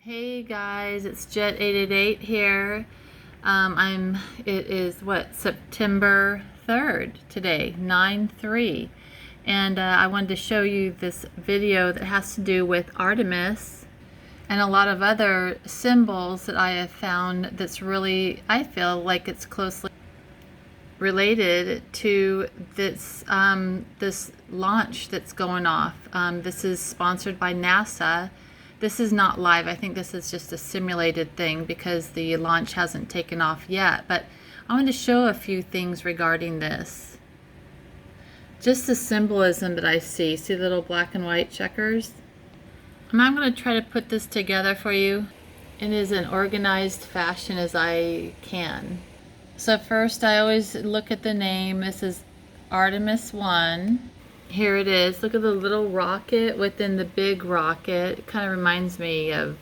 Hey guys, it's Jet888 here. It is September 3rd today, 9/3. And I wanted to show you this video that has to do with Artemis and a lot of other symbols that I have found that's really, I feel like it's closely related to this this launch that's going off. This is sponsored by NASA. This is not live. I think this is just a simulated thing because the launch hasn't taken off yet. But I want to show a few things regarding this. Just the symbolism that I see. See the little black and white checkers? And I'm going to try to put this together for you in as an organized fashion as I can. So first I always look at the name. This is Artemis 1. Here it is. Look at the little rocket within the big rocket. It kind of reminds me of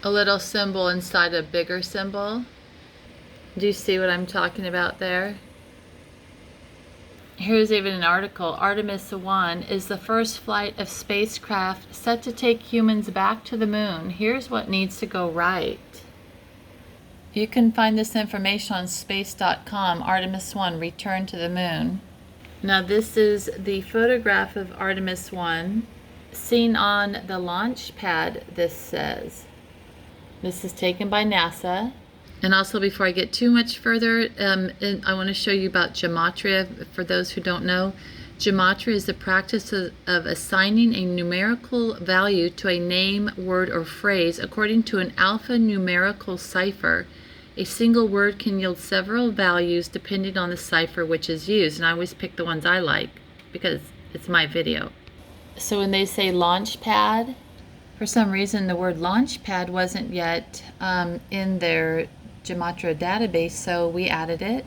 a little symbol inside a bigger symbol. Do you see what I'm talking about there? Here's even an article. Artemis 1 is the first flight of spacecraft set to take humans back to the moon. Here's what needs to go right. You can find this information on space.com. Artemis 1, return to the moon. Now this is the photograph of Artemis 1 seen on the launch pad, this says. This is taken by NASA. And also, before I get too much further, I want to show you about gematria. For those who don't know, gematria is the practice of assigning a numerical value to a name, word, or phrase according to an alphanumerical cipher. A single word can yield several values depending on the cipher which is used. And I always pick the ones I like because it's my video. So when they say launch pad, for some reason the word launch pad wasn't yet in their gematria database, so we added it.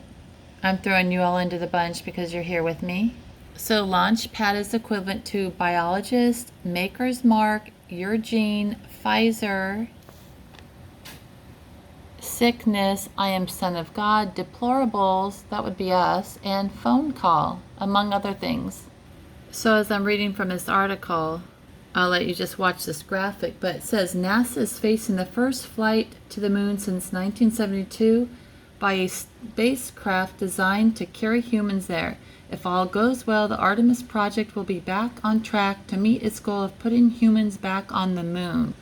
I'm throwing you all into the bunch because you're here with me. So launch pad is equivalent to biologist, maker's mark, your gene, Pfizer, sickness, I am son of God, deplorables, that would be us, and phone call, among other things. So as I'm reading from this article, I'll let you just watch this graphic, but it says NASA is facing the first flight to the moon since 1972 by a spacecraft designed to carry humans there. If all goes well, the Artemis project will be back on track to meet its goal of putting humans back on the moon.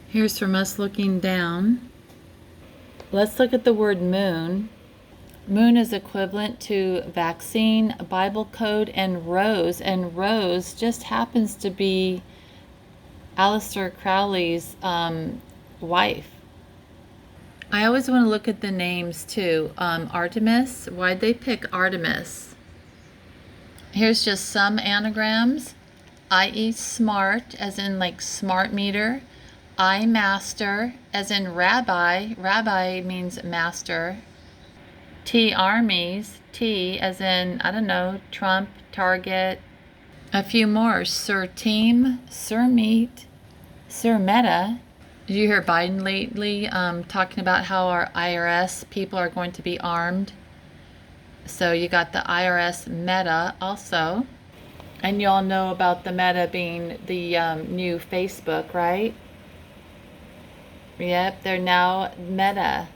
Here's from us looking down. Let's look at the word moon. Moon is equivalent to vaccine, Bible code, and rose. And rose just happens to be Aleister Crowley's wife. I always want to look at the names too. Artemis, why'd they pick Artemis? Here's just some anagrams. I.e. smart, as in like smart meter. I master, as in rabbi. Rabbi means master. T armies, T as in, I don't know, Trump, Target. A few more. Sir team, Sir meet, Sir meta. Did you hear Biden lately talking about how our IRS people are going to be armed? So you got the IRS meta also. And you all know about the meta being the new Facebook, right? Yep, they're now meta.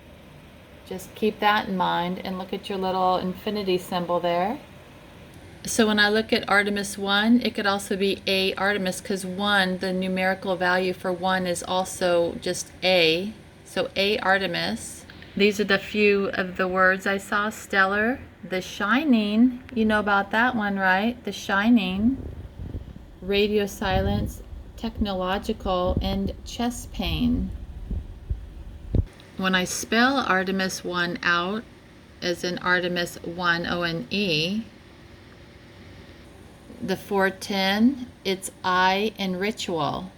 Just keep that in mind and look at your little infinity symbol there. So when I look at Artemis 1, it could also be A Artemis because 1, the numerical value for 1 is also just A. So A Artemis. These are the few of the words I saw. Stellar, The Shining, you know about that one, right? The Shining, radio silence, technological, and chest pain. When I spell Artemis 1 out, as in Artemis 1, O-N-E, the 410, it's I in ritual.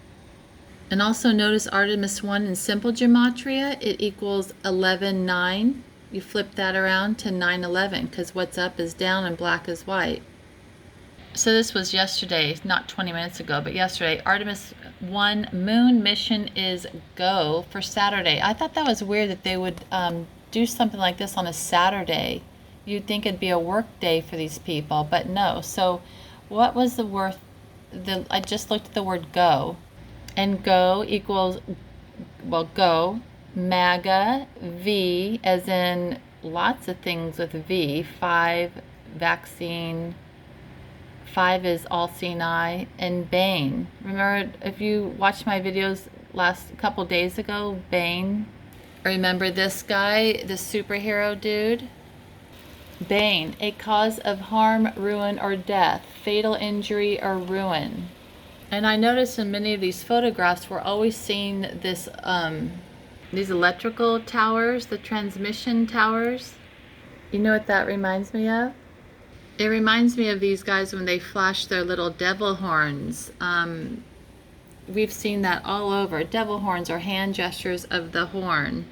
And also notice Artemis 1 in simple gematria, it equals 11-9. You flip that around to 9-11 because what's up is down and black is white. So this was yesterday, not 20 minutes ago, but yesterday. Artemis 1 moon mission is go for Saturday. I thought that was weird that they would do something like this on a Saturday. You'd think it'd be a work day for these people, but no. So what was the word? I just looked at the word go, and go equals, well, go, MAGA, V, as in lots of things with V, 5, vaccine, 5 is all seeing eye, and Bane. Remember, if you watched my videos last couple days ago, Bane. Remember this guy, this superhero dude? Bane, a cause of harm, ruin, or death, fatal injury or ruin. And I noticed in many of these photographs, we're always seeing this, these electrical towers, the transmission towers. You know what that reminds me of? It reminds me of these guys when they flash their little devil horns. We've seen that all over. Devil horns are hand gestures of the horn.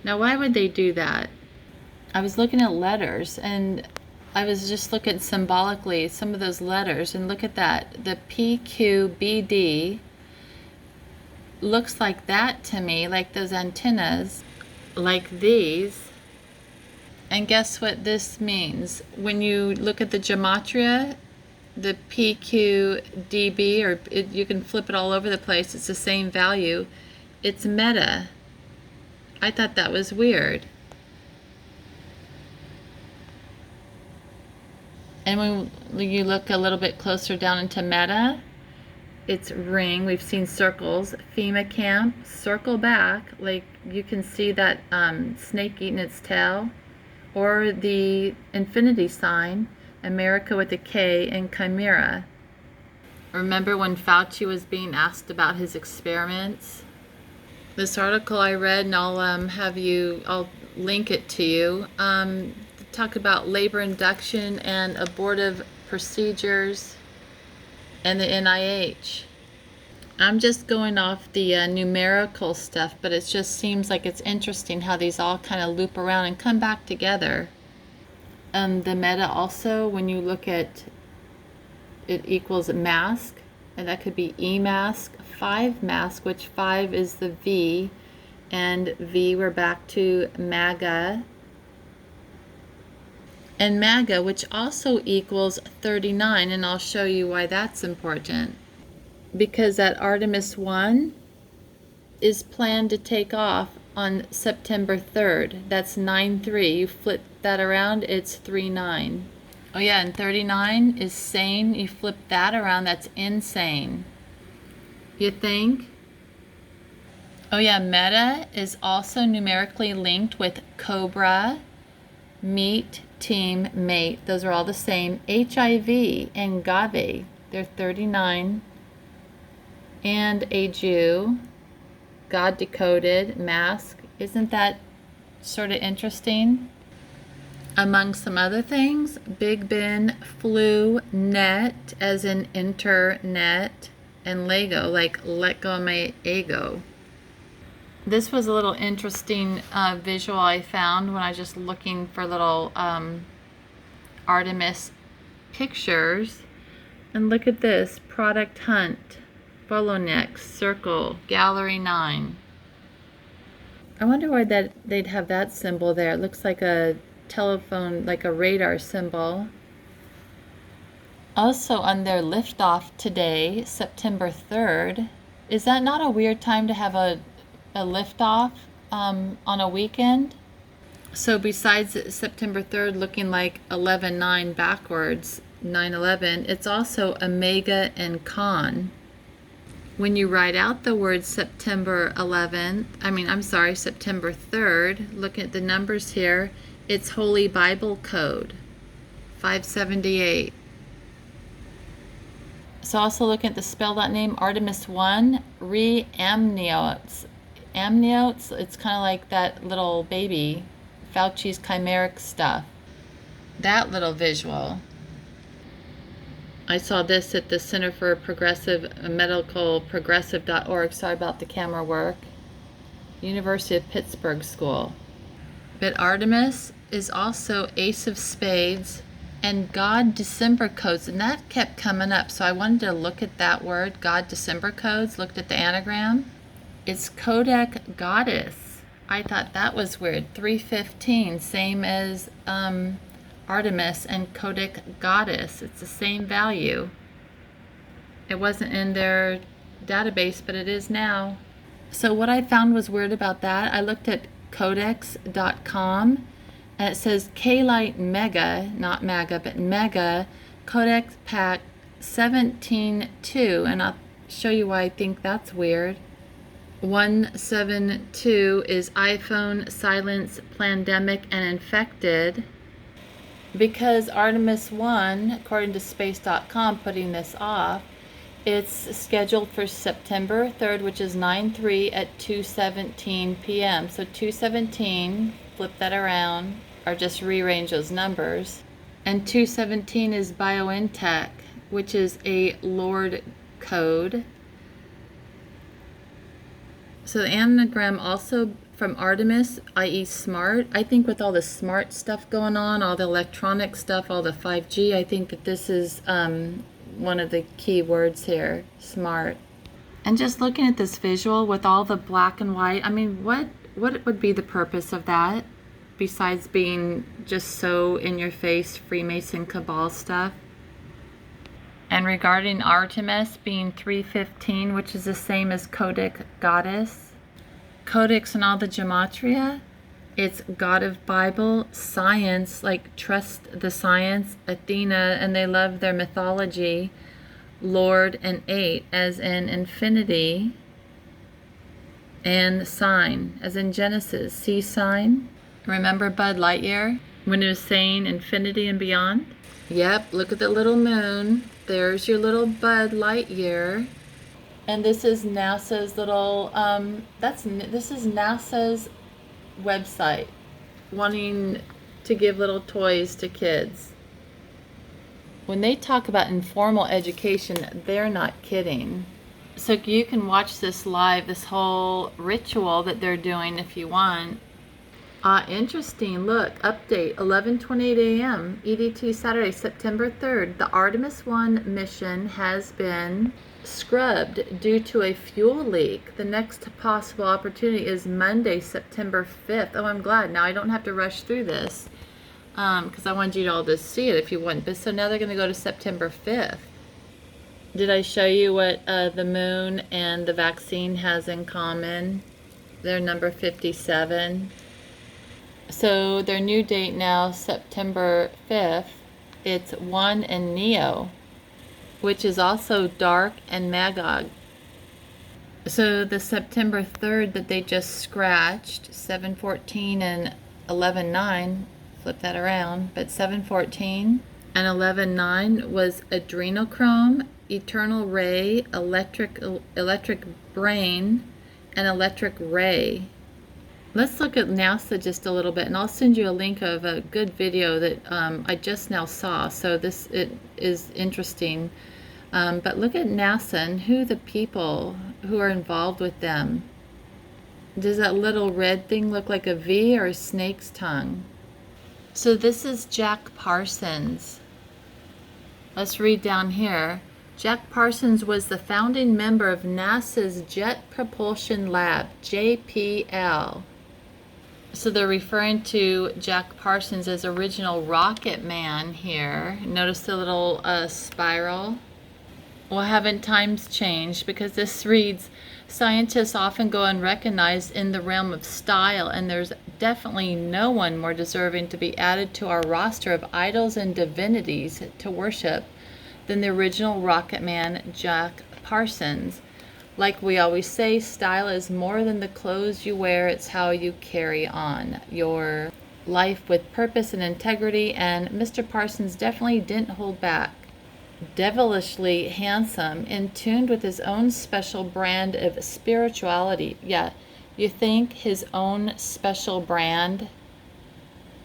Now, why would they do that? I was looking at letters, and I was just looking symbolically some of those letters, and look at that. The PQBD looks like that to me, like those antennas, like these. And guess what this means? When you look at the gematria, the PQDB, or you can flip it all over the place, it's the same value. It's meta. I thought that was weird. And when you look a little bit closer down into meta, it's ring. We've seen circles. FEMA camp, circle back, like you can see that snake eating its tail. Or the infinity sign, America with a K, and chimera. Remember when Fauci was being asked about his experiments? This article I read, and I'll link it to you, talk about labor induction and abortive procedures and the NIH. I'm just going off the numerical stuff, but it just seems like it's interesting how these all kind of loop around and come back together. And the meta also, when you look at it, equals mask, and that could be E-mask, 5 mask, which 5 is the V, and V, we're back to MAGA. And MAGA, which also equals 39, and I'll show you why that's important. Because that Artemis 1 is planned to take off on September 3rd. That's 9-3. You flip that around, it's 3-9. Oh yeah, and 39 is sane. You flip that around, that's insane. You think? Oh yeah, meta is also numerically linked with cobra, meet, team, mate. Those are all the same. HIV and agave, they're 39. And a Jew, God decoded, mask. Isn't that sort of interesting? Among some other things, Big Ben, flu, net, as in internet, and Lego, like let go of my ego. This was a little interesting visual I found when I was just looking for little Artemis pictures. And look at this, product hunt. Follow next, circle, gallery 9. I wonder why they'd have that symbol there. It looks like a telephone, like a radar symbol. Also on their liftoff today, September 3rd. Is that not a weird time to have a liftoff on a weekend? So besides September 3rd looking like 11-9 backwards, 9/11, it's also Omega and Con. When you write out the word September 3rd, look at the numbers here, it's Holy Bible Code, 578. So also looking at the spelled out name, Artemis 1, Amniotes. Amniotes, it's kind of like that little baby, Fauci's chimeric stuff. That little visual. I saw this at the Center for Medical Progressive.org. Sorry about the camera work. University of Pittsburgh School. But Artemis is also Ace of Spades, and God December codes, and that kept coming up. So I wanted to look at that word, God December codes, looked at the anagram. It's Codec Goddess. I thought that was weird. 315, same as Artemis and Codec Goddess. It's the same value. It wasn't in their database, but it is now. So what I found was weird about that, I looked at codex.com, and it says K-Lite Mega, not MAGA, but Mega, Codex Pack 17.2, and I'll show you why I think that's weird. 172 is iPhone, Silence, Plandemic, and Infected. Because Artemis 1, according to space.com, putting this off, it's scheduled for September 3rd, which is 9/3 at 2:17 p.m. So 2:17, flip that around, or just rearrange those numbers. And 2:17 is BioNTech, which is a Lord code. So the anagram also from Artemis, i.e. smart. I think with all the smart stuff going on, all the electronic stuff, all the 5G, I think that this is one of the key words here, smart. And just looking at this visual with all the black and white, I mean, what would be the purpose of that besides being just so in your face Freemason cabal stuff? And regarding Artemis being 315, which is the same as Codec Goddess, Codex and all the gematria, it's God of Bible, science, like trust the science, Athena, and they love their mythology, Lord, and 8, as in infinity, and sign, as in Genesis, sea sign. Remember Bud Lightyear, when it was saying infinity and beyond? Yep, look at the little moon. There's your little Bud Lightyear. And this is NASA's little, this is NASA's website, wanting to give little toys to kids. When they talk about informal education, they're not kidding. So you can watch this live, this whole ritual that they're doing if you want. Interesting. Look, update 11:28 a.m. EDT Saturday, September 3rd. The Artemis 1 mission has been scrubbed due to a fuel leak. The next possible opportunity is Monday, September 5th. Oh, I'm glad. Now I don't have to rush through this because I wanted you all to see it if you want. But so now they're going to go to September 5th. Did I show you what the moon and the vaccine has in common? They're number 57. So their new date now, September 5th, it's 1 and Neo, which is also Dark and Magog. So the September 3rd that they just scratched, 714 and 11:9, flip that around, but 714 and 11:9 was adrenochrome, eternal ray, electric brain, and electric ray. Let's look at NASA just a little bit, and I'll send you a link of a good video that I just now saw. So it is interesting. But look at NASA and who the people who are involved with them. Does that little red thing look like a V or a snake's tongue? So this is Jack Parsons. Let's read down here. Jack Parsons was the founding member of NASA's Jet Propulsion Lab, JPL. So they're referring to Jack Parsons as original rocket man here. Notice the little spiral? Well, haven't times changed? Because this reads, scientists often go unrecognized in the realm of style, and there's definitely no one more deserving to be added to our roster of idols and divinities to worship than the original rocket man, Jack Parsons. Like we always say, style is more than the clothes you wear, it's how you carry on your life with purpose and integrity, and Mr. Parsons definitely didn't hold back. Devilishly handsome, in tune with his own special brand of spirituality. Yeah, you think his own special brand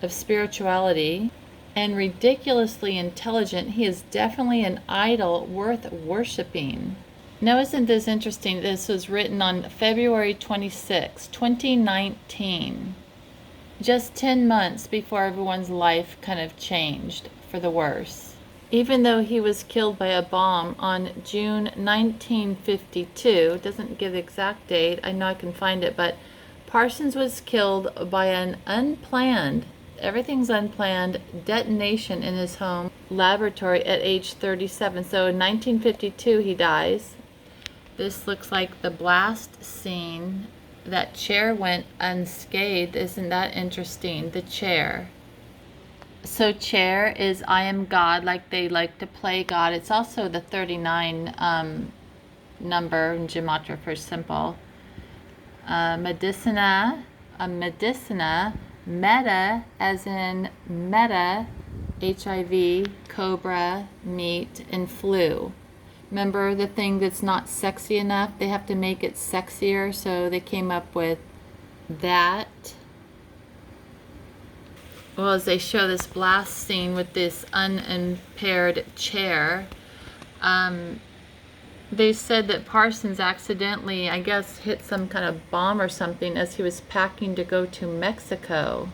of spirituality, and ridiculously intelligent. He is definitely an idol worth worshiping. Now, isn't this interesting? This was written on February 26, 2019. Just 10 months before everyone's life kind of changed. for the worse. Even though he was killed by a bomb on June 1952, it doesn't give the exact date, I know I can find it, but Parsons was killed by an unplanned, everything's unplanned, detonation in his home laboratory at age 37. So in 1952 he dies. This looks like the blast scene. That chair went unscathed. Isn't that interesting? The chair. So chair is I am God, like they like to play God. It's also the 39 number in gematria for simple. Medicina, meta as in meta, HIV, cobra, meat, and flu. Remember the thing that's not sexy enough? They have to make it sexier, so they came up with that. Well, as they show this blast scene with this unimpaired chair, they said that Parsons accidentally, I guess, hit some kind of bomb or something as he was packing to go to Mexico.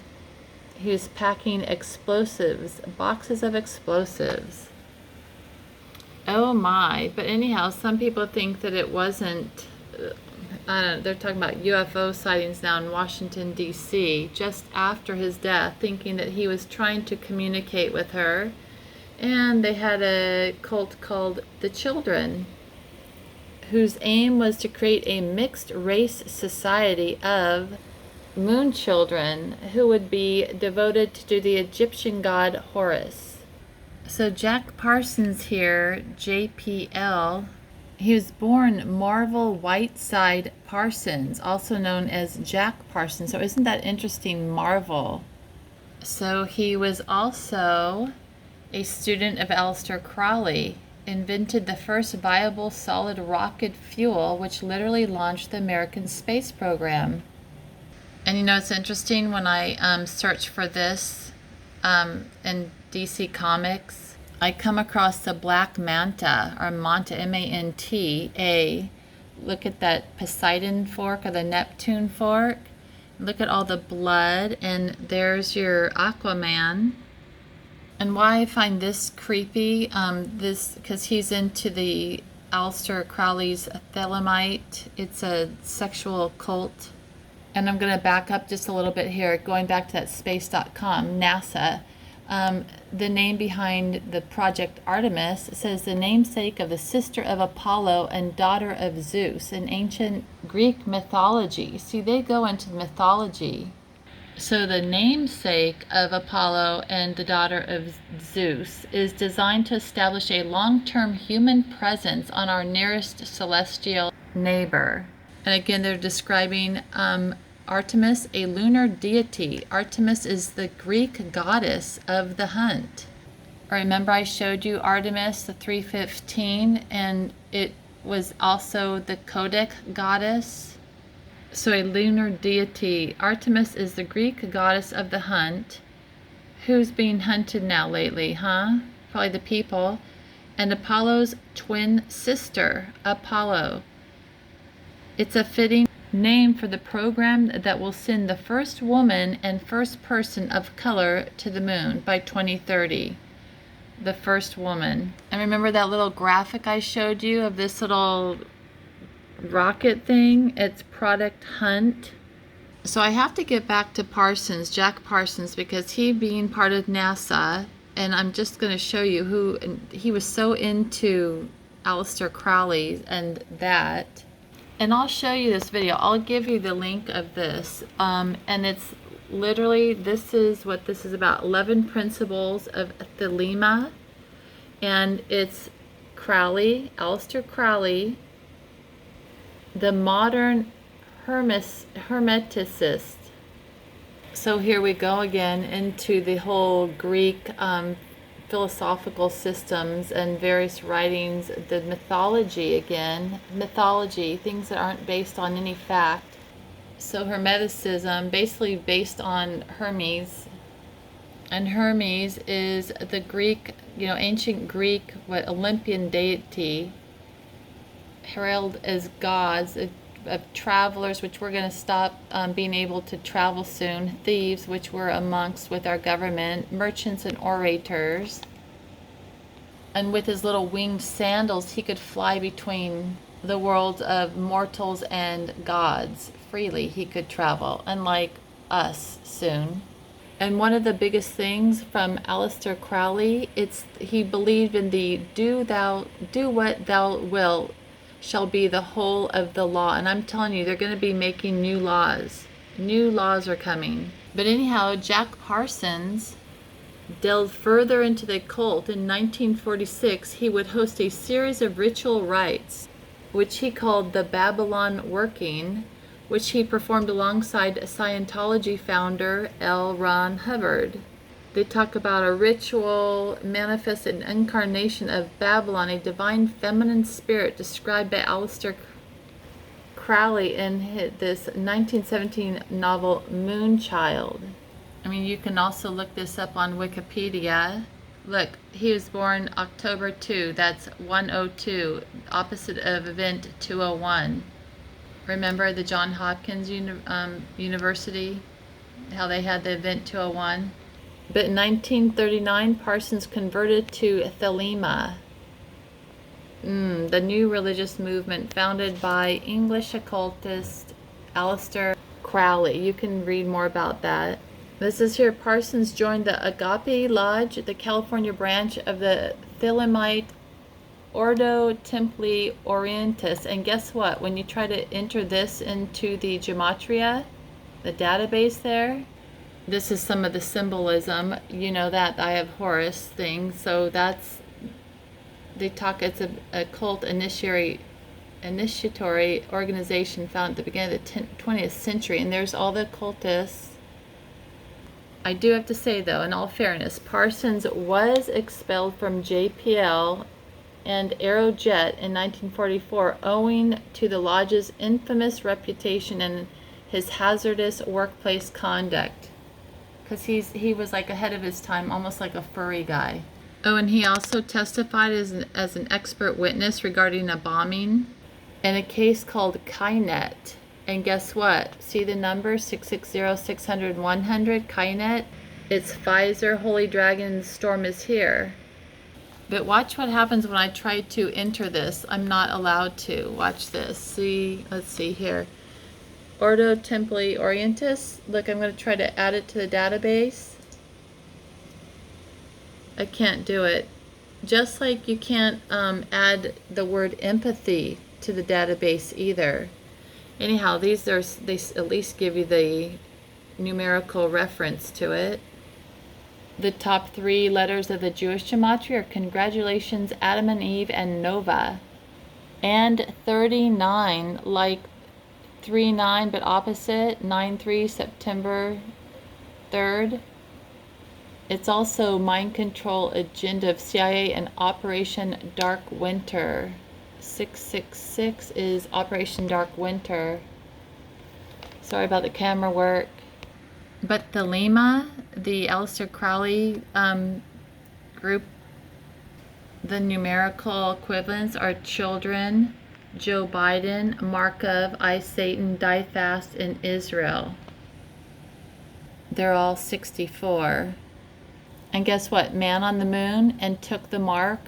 He was packing explosives, boxes of explosives. Oh my. But anyhow, some people think that it wasn't, I don't know, they're talking about UFO sightings now in Washington, D.C., just after his death, thinking that he was trying to communicate with her. And they had a cult called the Children, whose aim was to create a mixed race society of moon children who would be devoted to the Egyptian god Horus. So Jack Parsons here, JPL, he was born Marvel Whiteside Parsons, also known as Jack Parsons. So isn't that interesting, Marvel? So he was also a student of Aleister Crowley, invented the first viable solid rocket fuel, which literally launched the American space program. And you know, it's interesting when I search for this in DC Comics, I come across the Black Manta, or Manta, M-A-N-T-A. Look at that Poseidon fork or the Neptune fork. Look at all the blood, and there's your Aquaman. And why I find this creepy, because he's into the Aleister Crowley's Thelemic. It's a sexual cult. And I'm going to back up just a little bit here, going back to that space.com, NASA. The name behind the project Artemis says the namesake of the sister of Apollo and daughter of Zeus in ancient Greek mythology. See, they go into mythology. So the namesake of Apollo and the daughter of Zeus is designed to establish a long-term human presence on our nearest celestial neighbor. And again, they're describing Artemis, a lunar deity. Artemis is the Greek goddess of the hunt. Remember I showed you Artemis, the 315, and it was also the Codic goddess. So a lunar deity. Artemis is the Greek goddess of the hunt. Who's being hunted now lately, huh? Probably the people. And Apollo's twin sister, Apollo. It's a fitting name for the program that will send the first woman and first person of color to the moon by 2030. The first woman. And remember that little graphic I showed you of this little rocket thing? It's Product Hunt. So I have to get back to Parsons, Jack Parsons, because he being part of NASA, and I'm just going to show you who, he was so into Aleister Crowley and that. And I'll show you this video. I'll give you the link of this. And it's literally, this is what this is about. 11 Principles of Thelema. And it's Crowley, Aleister Crowley, the modern hermeticist. So here we go again into the whole Greek philosophical systems and various writings, the mythology again, mythology, things that aren't based on any fact. So Hermeticism, basically based on Hermes, and Hermes is the Greek, ancient Greek, Olympian deity, heralded as gods of travelers, which we're going to stop being able to travel soon, thieves, which we're amongst with our government, merchants and orators. And with his little winged sandals, he could fly between the worlds of mortals and gods freely. He could travel, unlike us soon. And one of the biggest things from Aleister Crowley, he believed in the do what thou wilt shall be the whole of the law. And I'm telling you, they're going to be making new laws. New laws are coming. But anyhow, Jack Parsons delved further into the occult. In 1946, he would host a series of ritual rites, which he called the Babylon Working, which he performed alongside Scientology founder L. Ron Hubbard. They talk about a ritual manifest an incarnation of Babylon, a divine feminine spirit described by Aleister Crowley in this 1917 novel Moonchild. I mean, you can also look this up on Wikipedia. Look, he was born October 2, that's 102, opposite of event 201. Remember the Johns Hopkins University, how they had the event 201? But in 1939, Parsons converted to Thelema, the new religious movement founded by English occultist Aleister Crowley. You can read more about that. This is here, Parsons joined the Agape Lodge, the California branch of the Thelemic Ordo Templi Orientis. And guess what? When you try to enter this into the gematria, the database there, this is some of the symbolism. You know that I have Horus thing, so that's, they talk, it's a cult initiatory organization founded at the beginning of the 20th century, and there's all the occultists. I do have to say though, in all fairness, Parsons was expelled from JPL and Aerojet in 1944 owing to the lodge's infamous reputation and his hazardous workplace conduct. Because he was like ahead of his time, almost like a furry guy. Oh, and he also testified as an expert witness regarding a bombing in a case called Kinnu. And guess what? See the number 660-600-100, Kinnu? It's Pfizer, Holy Dragon, Storm is here. But watch what happens when I try to enter this. I'm not allowed to. Watch this. See, let's see here. Ordo Templi Orientis. Look, I'm going to try to add it to the database. I can't do it. Just like you can't add the word empathy to the database either. Anyhow, they at least give you the numerical reference to it. The top 3 letters of the Jewish gematria are congratulations, Adam and Eve, and Nova. And 39, like 3-9 but opposite, 9-3, September 3rd. It's also Mind Control Agenda of CIA and Operation Dark Winter. 666 is Operation Dark Winter. Sorry about the camera work. But Thelema, the Aleister Crowley group, the numerical equivalents are children, Joe Biden, Markov, I Satan, Die Fast, and Israel. They're all 64. And guess what? Man on the Moon and Took the Mark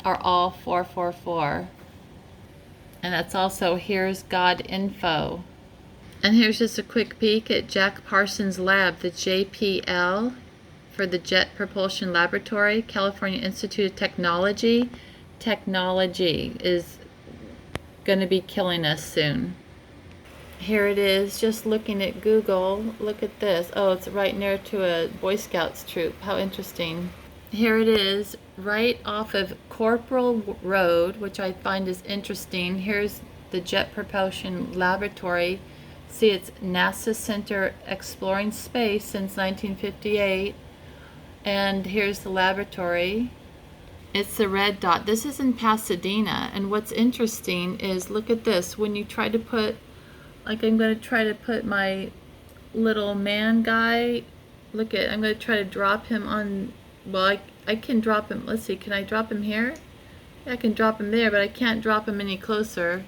are all 444. And that's also Here's God Info. And here's just a quick peek at Jack Parsons' lab, the JPL, for the Jet Propulsion Laboratory, California Institute of Technology. Technology is going to be killing us soon. Here it is, just looking at Google. Look at this. Oh, it's right near to a Boy Scouts troop. How interesting. Here it is, right off of Corporal Road, which I find is interesting. Here's the Jet Propulsion Laboratory. See, it's NASA Center Exploring Space since 1958. And here's the laboratory. It's the red dot. This is in Pasadena. And what's interesting is, look at this. When you try to put, like I'm going to try to put my little man guy, look at, I'm going to try to drop him on, well, I can drop him. Let's see, can I drop him here? Yeah, I can drop him there, but I can't drop him any closer.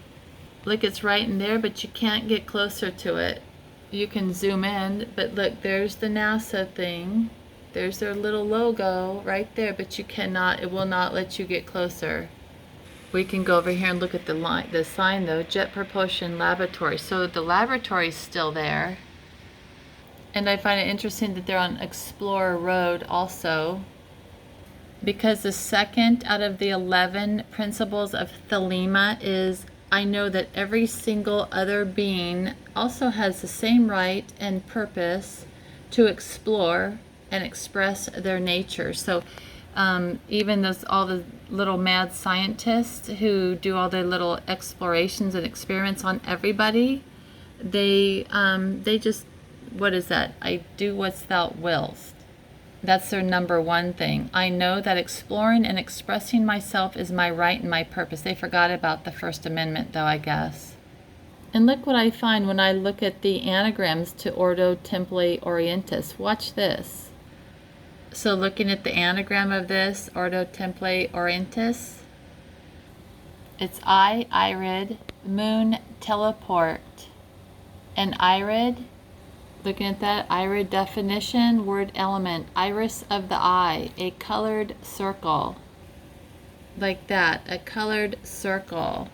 Look, it's right in there, but you can't get closer to it. You can zoom in, but look, there's the NASA thing. There's their little logo right there, but you cannot, it will not let you get closer. We can go over here and look at the sign though, Jet Propulsion Laboratory. So the laboratory is still there. And I find it interesting that they're on Explorer Road also, because the second out of the 11 principles of Thelema is, I know that every single other being also has the same right and purpose to explore and express their nature. So even all the little mad scientists who do all their little explorations and experiments on everybody, they just, what is that? I do what thou willst. That's their number one thing. I know that exploring and expressing myself is my right and my purpose. They forgot about the First Amendment though, I guess. And look what I find when I look at the anagrams to Ordo Templi Orientis. Watch this. So looking at the anagram of this, Ordo Templi Orientis, it's I, Irid, Moon, Teleport, and Irid, looking at that, Irid definition, word element, iris of the eye, a colored circle. Like that, a colored circle.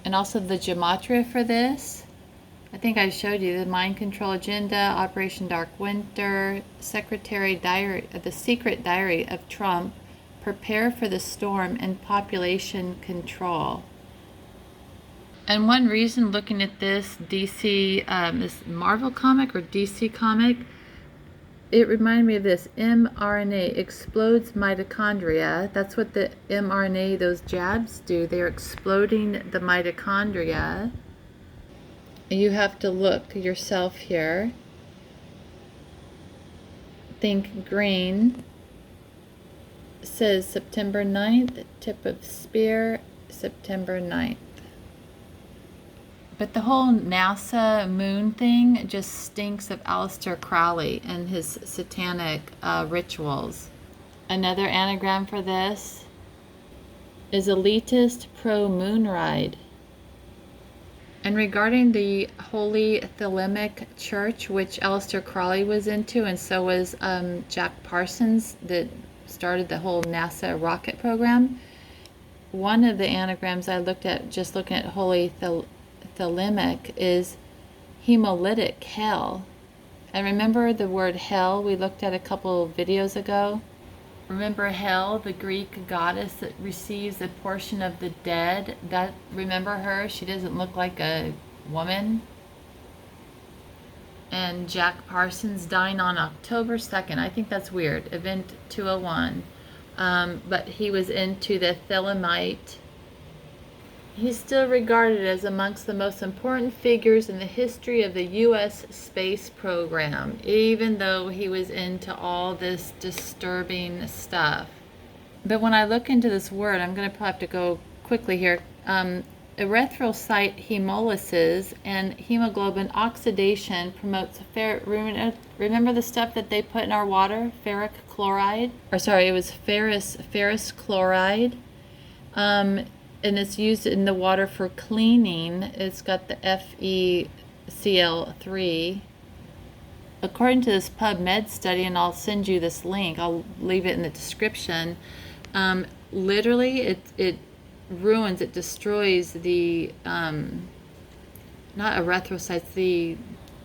And also the gematria for this, I think I showed you the mind control agenda, Operation Dark Winter, Secretary Diary, the Secret Diary of Trump, prepare for the storm, and population control. And one reason looking at this DC, this Marvel comic or DC comic, it reminded me of this. mRNA explodes mitochondria. That's what the mRNA, those jabs do. They're exploding the mitochondria. You have to look yourself here. Think green. It says September 9th, tip of spear, September 9th. But the whole NASA moon thing just stinks of Aleister Crowley and his satanic rituals. Another anagram for this is elitist pro-moon ride. And regarding the Holy Thelemic Church, which Aleister Crowley was into, and so was Jack Parsons, that started the whole NASA rocket program, one of the anagrams I looked at, just looking at Holy Thelemic, is hemolytic hell. And remember the word hell we looked at a couple of videos ago? Remember Hel, the Greek goddess that receives a portion of the dead? That, remember her? She doesn't look like a woman. And Jack Parsons dying on October 2nd. I think that's weird. Event 201. But he was into the Thelemite. He's still regarded as amongst the most important figures in the history of the U.S. space program, even though he was into all this disturbing stuff. But when I look into this word, I'm going to have to go quickly here. Erythrocyte hemolysis and hemoglobin oxidation promotes remember the stuff that they put in our water? Ferric chloride? Or sorry, it was ferrous chloride. And it's used in the water for cleaning. It's got the FeCl3. According to this PubMed study, and I'll send you this link, I'll leave it in the description, literally it ruins, it destroys the, not erythrocytes, the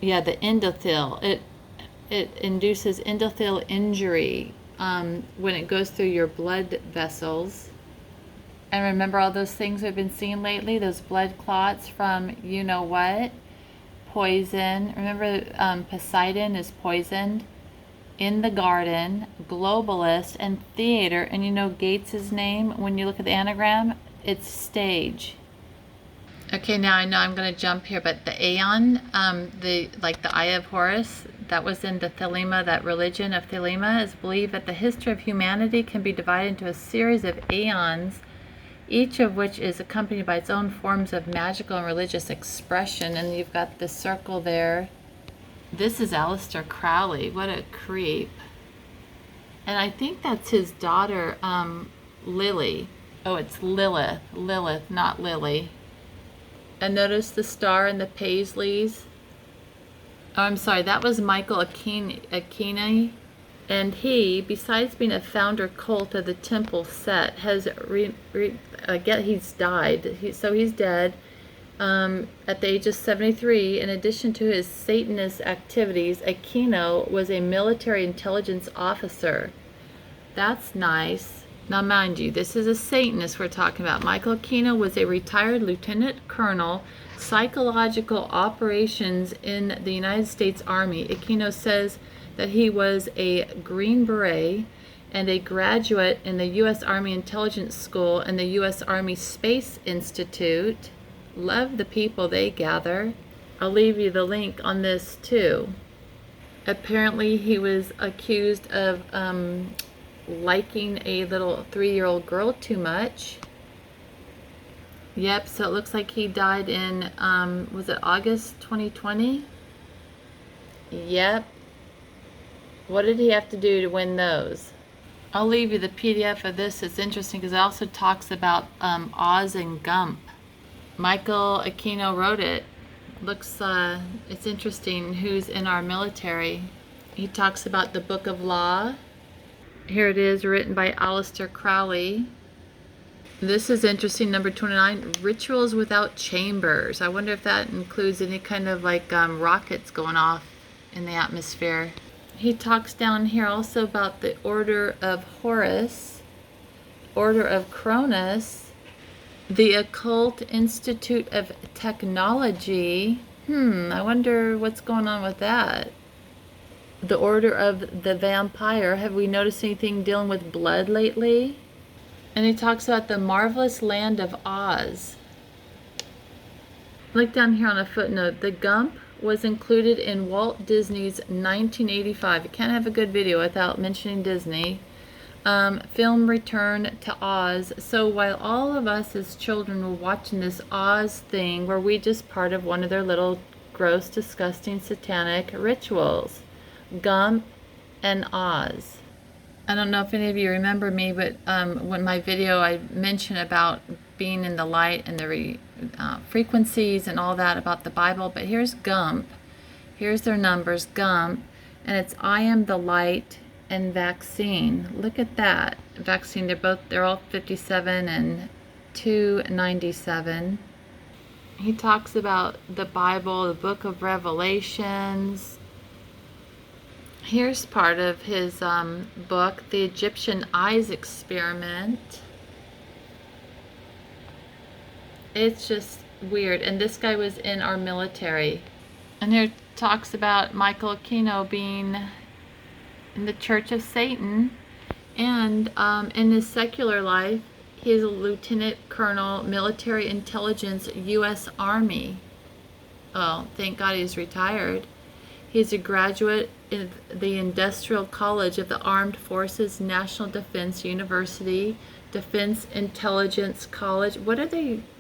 endothel. It induces endothel injury when it goes through your blood vessels. And remember all those things we've been seeing lately, those blood clots from you know what? Poison. Remember POSEIDON is poisoned. In the Garden, Globalist, and Theater. And you know Gates' name, when you look at the anagram, it's stage. Okay, now I know I'm going to jump here, but the Aeon, the Eye of Horus, that was in the Thelema, that religion of Thelema, is believed that the history of humanity can be divided into a series of aeons, each of which is accompanied by its own forms of magical and religious expression. And you've got the circle there. This is Aleister Crowley. What a creep. And I think that's his daughter, Lily. Oh, it's Lilith. Lilith, not Lily. And notice the star and the paisleys. Oh, I'm sorry, that was Michael Kinnu. And he, besides being a founder cult of the temple set, has he's died. He's dead. At the age of 73, in addition to his Satanist activities, Kinnu was a military intelligence officer. That's nice. Now, mind you, this is a Satanist we're talking about. Michael Kinnu was a retired lieutenant colonel, psychological operations in the United States Army. Kinnu says that he was a Green Beret and a graduate in the U.S. Army Intelligence School and the U.S. Army Space Institute. Love the people they gather. I'll leave you the link on this too. Apparently he was accused of liking a little 3-year-old girl too much. Yep, so it looks like he died in, was it August 2020? Yep. What did he have to do to win those? I'll leave you the PDF of this. It's interesting because it also talks about Oz and Gump. Michael Kinnu wrote it. Looks, it's interesting who's in our military. He talks about the Book of Law. Here it is, written by Aleister Crowley. This is interesting, number 29, Rituals Without Chambers. I wonder if that includes any kind of like rockets going off in the atmosphere. He talks down here also about the Order of Horus, Order of Cronus, the Occult Institute of Technology. I wonder what's going on with that. The Order of the Vampire. Have we noticed anything dealing with blood lately? And he talks about the Marvelous Land of Oz. Look down here on a footnote. The Gump was included in Walt Disney's 1985. You can't have a good video without mentioning Disney. Film Return to Oz. So while all of us as children were watching this Oz thing, were we just part of one of their little gross, disgusting, satanic rituals? Gump and Oz. I don't know if any of you remember me, but when my video I mentioned about being in the light and the frequencies and all that about the Bible. But here's Gump. Here's their numbers, Gump, and it's I am the light and vaccine. Look at that. Vaccine, they're all 57 and 297. He talks about the Bible, the book of Revelations. Here's part of his book, The Egyptian Eyes Experiment. It's just weird. And this guy was in our military. And here it talks about Michael Kinnu being in the Church of Satan. And in his secular life, he's a lieutenant colonel, military intelligence, U.S. Army. Oh, thank God he's retired. He's a graduate in the Industrial College of the Armed Forces National Defense University, Defense Intelligence College. What are they